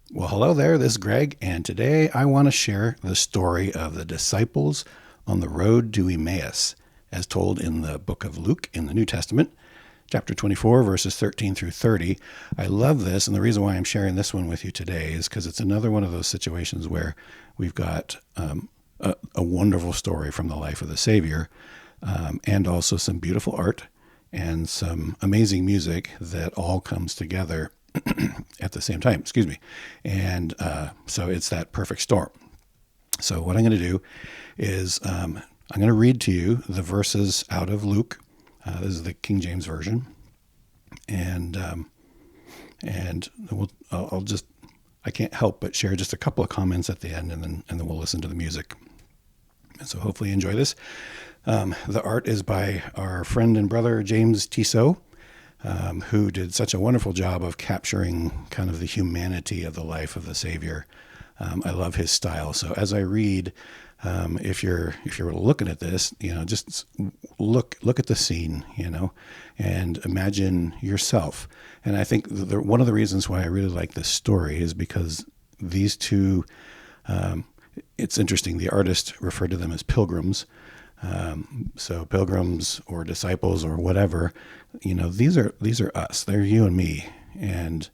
Well, hello there. This is Greg, and today I want to share the story of the disciples on the road to Emmaus, as told in the book of Luke in the New Testament, chapter 24, verses 13 through 30. I love this, and the reason why I'm sharing this one with you today is because it's another one of those situations where we've got a wonderful story from the life of the Savior, and also some beautiful art and some amazing music that all comes together at the same time, excuse me. And so it's that perfect storm. So what I'm going to do is I'm going to read to you the verses out of Luke. This is the King James Version. And I can't help but share just a couple of comments at the end, and then we'll listen to the music. And so hopefully you enjoy this. The art is by our friend and brother, James Tissot, who did such a wonderful job of capturing kind of the humanity of the life of the Savior. I love his style. So as I read, if you're looking at this, just look at the scene, and imagine yourself. And I think one of the reasons why I really like this story is because these two, it's interesting. The artist referred to them as pilgrims. So pilgrims or disciples or whatever, these are us. They're you and me. And,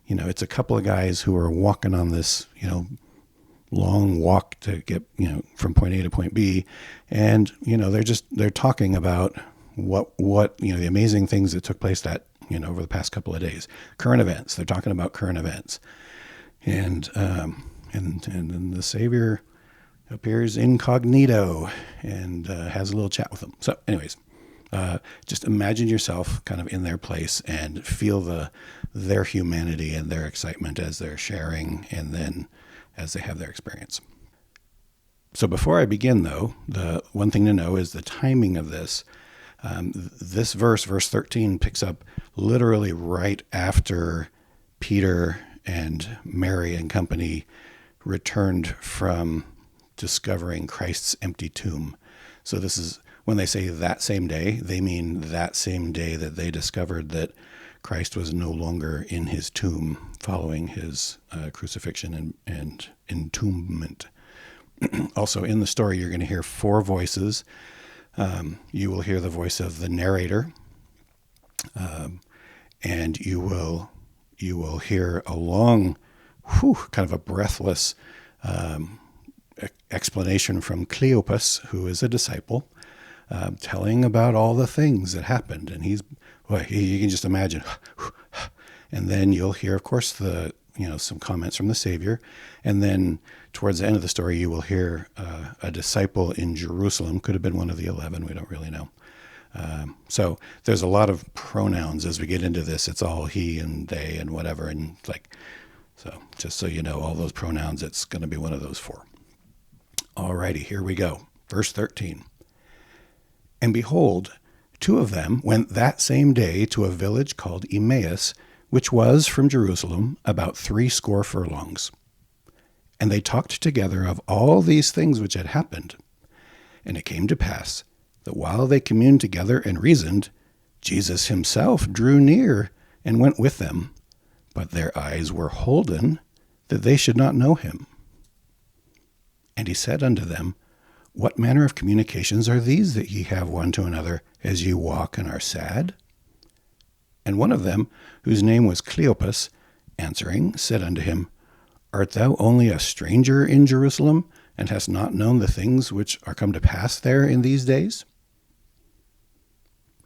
it's a couple of guys who are walking on this, long walk to get, from point A to point B. And, they're talking about what, the amazing things that took place over the past couple of days, current events. They're talking about current events. And then the Savior appears incognito and has a little chat with them. So anyways, just imagine yourself kind of in their place and feel their humanity and their excitement as they're sharing and then as they have their experience. So before I begin, though, the one thing to know is the timing of this. This verse 13, picks up literally right after Peter and Mary and company returned from discovering Christ's empty tomb. So this is when they say that same day, they mean that same day that they discovered that Christ was no longer in his tomb following his crucifixion and entombment. Also in the story, you're going to hear four voices. You will hear the voice of the narrator, and you will hear a long, kind of a breathless explanation from Cleopas, who is a disciple, telling about all the things that happened. And you can just imagine. And then you'll hear, of course, some comments from the Savior. And then towards the end of the story, you will hear a disciple in Jerusalem, could have been one of the 11, we don't really know. So there's a lot of pronouns as we get into this. It's all he and they and whatever. And so just so you know, all those pronouns, it's going to be one of those four. Alrighty, here we go. Verse 13. And behold, two of them went that same day to a village called Emmaus, which was from Jerusalem about 60 furlongs. And they talked together of all these things which had happened. And it came to pass that while they communed together and reasoned, Jesus himself drew near and went with them, but their eyes were holden that they should not know him. And he said unto them, What manner of communications are these that ye have one to another as ye walk and are sad? And one of them, whose name was Cleopas, answering, said unto him, Art thou only a stranger in Jerusalem, and hast not known the things which are come to pass there in these days?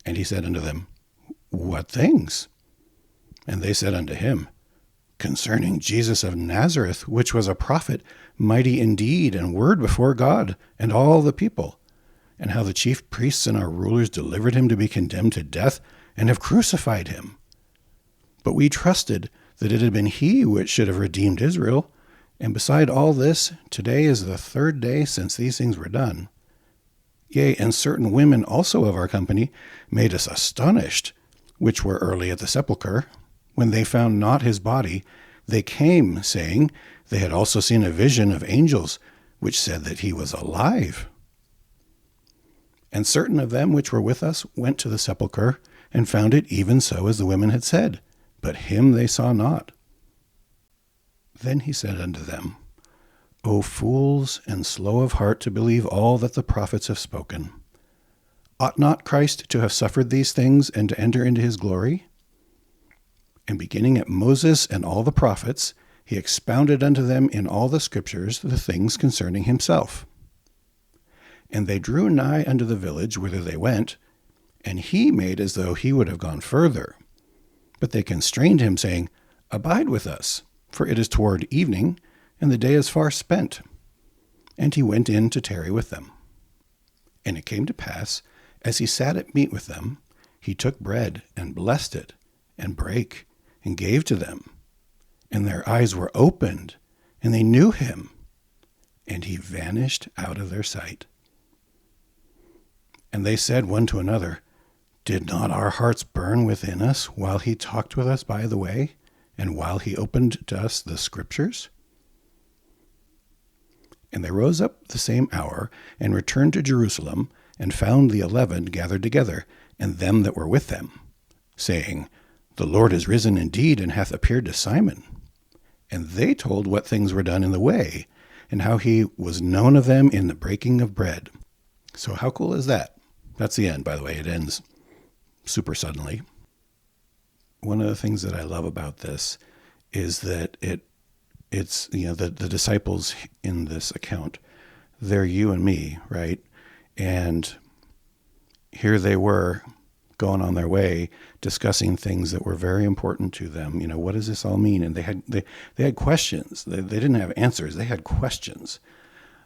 And he said unto them, What things? And they said unto him, Concerning Jesus of Nazareth, which was a prophet, mighty in deed and word before God and all the people, and how the chief priests and our rulers delivered him to be condemned to death, and have crucified him. But we trusted that it had been he which should have redeemed Israel, and beside all this, today is the 3rd day since these things were done. Yea, and certain women also of our company made us astonished, which were early at the sepulchre. When they found not his body, they came, saying, they had also seen a vision of angels, which said that he was alive. And certain of them which were with us went to the sepulchre, and found it even so as the women had said, but him they saw not. Then he said unto them, O fools, and slow of heart to believe all that the prophets have spoken. Ought not Christ to have suffered these things, and to enter into his glory? And beginning at Moses and all the prophets, he expounded unto them in all the scriptures the things concerning himself. And they drew nigh unto the village whither they went, and he made as though he would have gone further. But they constrained him, saying, Abide with us, for it is toward evening, and the day is far spent. And he went in to tarry with them. And it came to pass, as he sat at meat with them, he took bread, and blessed it, and brake, and gave to them. And their eyes were opened, and they knew him, and he vanished out of their sight. And they said one to another, Did not our hearts burn within us while he talked with us by the way, and while he opened to us the scriptures? And they rose up the same hour, and returned to Jerusalem, and found the 11 gathered together, and them that were with them, saying, The Lord is risen indeed, and hath appeared to Simon. And they told what things were done in the way, and how he was known of them in the breaking of bread. So how cool is that? That's the end, by the way. It ends super suddenly. One of the things that I love about this is that it's the disciples in this account, they're you and me, right? And here they were going on their way, discussing things that were very important to them. What does this all mean? And they had questions. They didn't have answers. They had questions.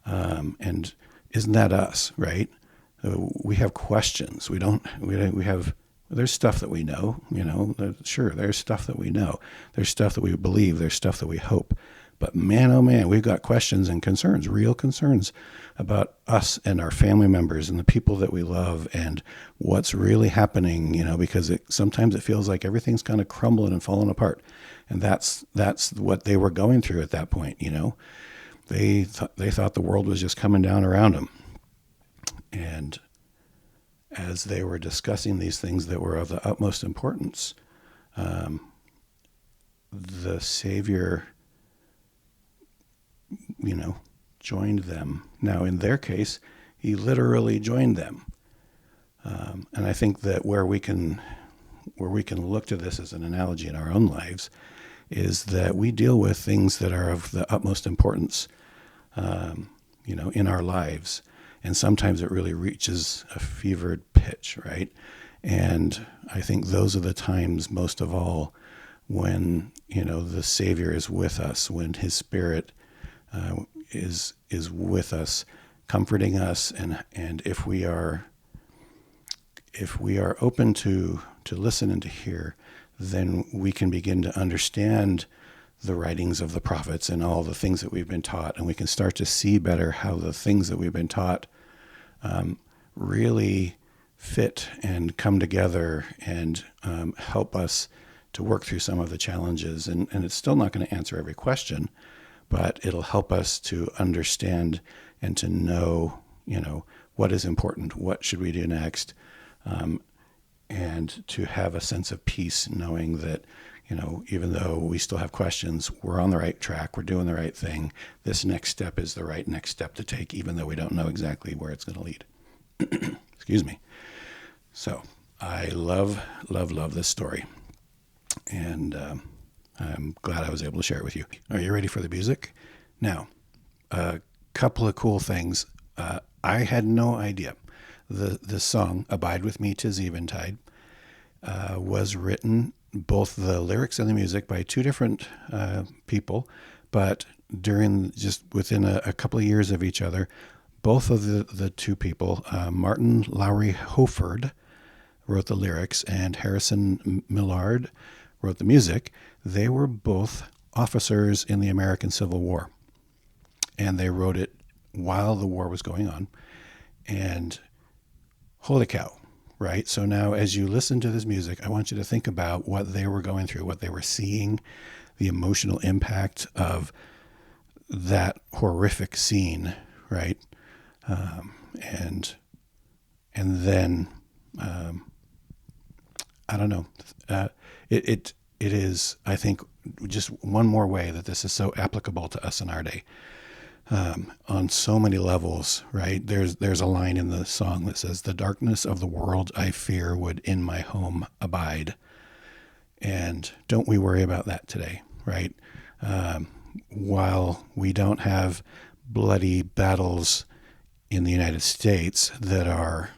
And isn't that us, right? We have questions. There's stuff that we know, sure, there's stuff that we know. There's stuff that we believe. There's stuff that we hope. But man, oh man, we've got questions and concerns, real concerns about us and our family members and the people that we love and what's really happening, because sometimes it feels like everything's kind of crumbling and falling apart. And that's what they were going through at that point, They thought the world was just coming down around them. And as they were discussing these things that were of the utmost importance, the Savior, joined them. Now, in their case, he literally joined them. And I think that where we can look to this as an analogy in our own lives is that we deal with things that are of the utmost importance, in our lives. And sometimes it really reaches a fevered pitch, right? And I think those are the times most of all when, the Savior is with us, when his Spirit is with us, comforting us. And if we are open to listen and to hear, then we can begin to understand the writings of the prophets and all the things that we've been taught, and we can start to see better how the things that we've been taught really fit and come together and help us to work through some of the challenges. And it's still not going to answer every question, but it'll help us to understand and to know, what is important, what should we do next, and to have a sense of peace knowing that, even though we still have questions, we're on the right track, we're doing the right thing. This next step is the right next step to take, even though we don't know exactly where it's going to lead. Excuse me. So I love this story. And I'm glad I was able to share it with you. Are you ready for the music? Now, a couple of cool things. I had no idea. The song, Abide With Me, 'Tis Eventide, was written, both the lyrics and the music, by two different people, but within a couple of years of each other, both of the two people, Martin Lowry Hoford wrote the lyrics and Harrison Millard wrote the music. They were both officers in the American Civil War, and they wrote it while the war was going on. And holy cow, right? So now as you listen to this music, I want you to think about what they were going through, what they were seeing, the emotional impact of that horrific scene, right? And then, I don't know, it is, I think, just one more way that this is so applicable to us in our day, on so many levels, right? There's a line in the song that says, "The darkness of the world I fear would in my home abide." And don't we worry about that today, right? While we don't have bloody battles in the United States that are,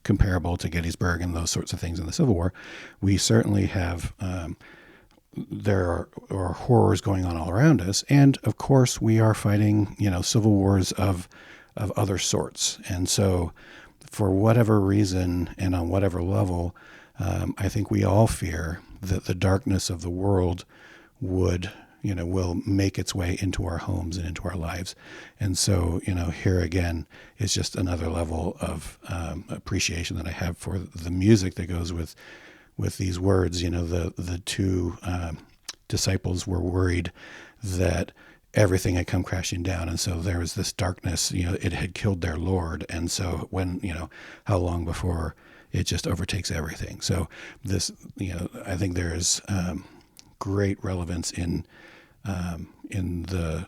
comparable to Gettysburg and those sorts of things in the Civil War, we certainly have, there are horrors going on all around us. And of course, we are fighting, civil wars of other sorts. And so for whatever reason and on whatever level, I think we all fear that the darkness of the world will make its way into our homes and into our lives. And so, here again is just another level of appreciation that I have for the music that goes with these words. The two disciples were worried that everything had come crashing down. And so there was this darkness, it had killed their Lord. And so when, how long before it just overtakes everything? So this, I think there is great relevance in the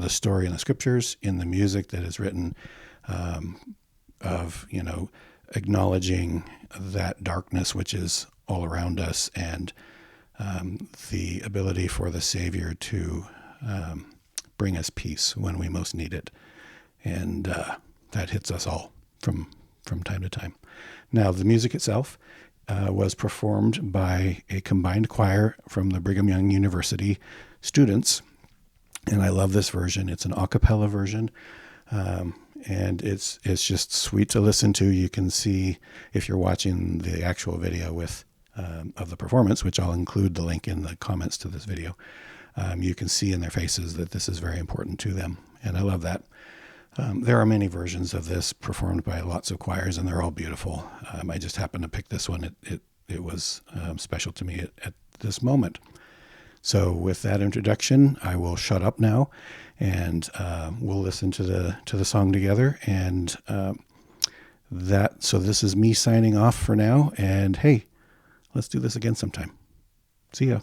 story in the scriptures, in the music that is written, of, acknowledging that darkness which is all around us, and the ability for the Savior to bring us peace when we most need it. And that hits us all from time to time. Now, the music itself was performed by a combined choir from the Brigham Young University students. And I love this version. It's an a cappella version. And it's just sweet to listen to. You can see, if you're watching the actual video of the performance, which I'll include the link in the comments to this video, you can see in their faces that this is very important to them. And I love that. There are many versions of this performed by lots of choirs, and they're all beautiful. I just happened to pick this one. It was special to me at this moment. So with that introduction, I will shut up now, and we'll listen to the song together. And so this is me signing off for now. And hey, let's do this again sometime. See ya.